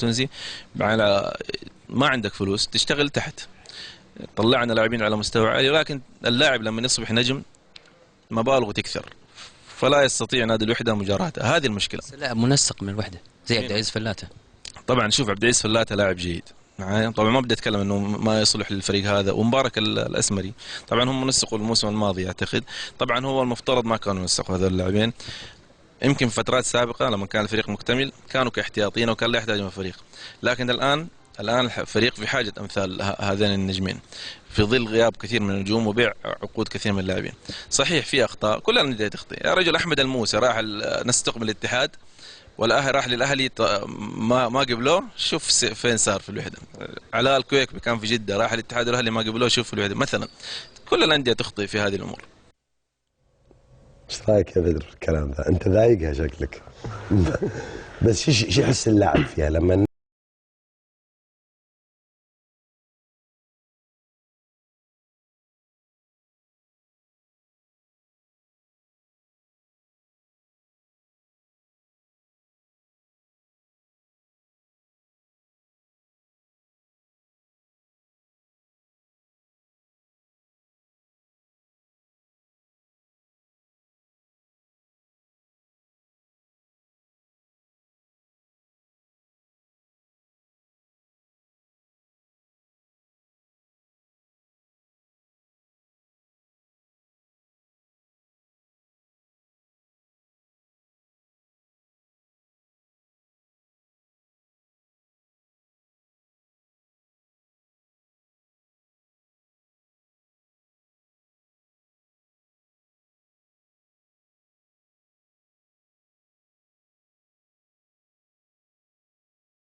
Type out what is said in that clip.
التونسي على ما عندك فلوس تشتغل تحت. طلعنا لاعبين على مستوى عالي، ولكن اللاعب لما يصبح نجم مبالغه تكثر، فلا يستطيع نادي الوحده مجاراته. هذه المشكله. لاعب منسق من الوحده زي عبد العزيز فلاته. طبعا شوف، عبد العزيز فلاته لاعب جيد معايا، طبعا ما بدي اتكلم انه ما يصلح للفريق هذا. ومبارك الاسمري طبعا هم منسقوا الموسم الماضي اعتقد، طبعا هو المفترض ما كانوا ينسقوا هذول اللاعبين. يمكن في فترات سابقه لما كان الفريق مكتمل كانوا كاحتياطيين وكان لا يحتاجون الفريق، لكن الان الفريق في حاجه امثال هذين النجمين في ظل غياب كثير من النجوم وبيع عقود كثير من اللاعبين. صحيح في اخطاء، كل الانديه تخطئ يا رجل. احمد الموسى راح نسق من الاتحاد والاهلي، راح للاهلي ما قبلوه، شوف فين صار في الوحده. علاء الكويكبي كان في جده راح الاتحاد والاهلي ما قبلوه، شوف في الوحده مثلا. كل الانديه تخطئ في هذه الامور. ايش رايك يا بدر في الكلام ذا؟ انت ضايقها شكلك. بس شو يحس اللاعب فيها لما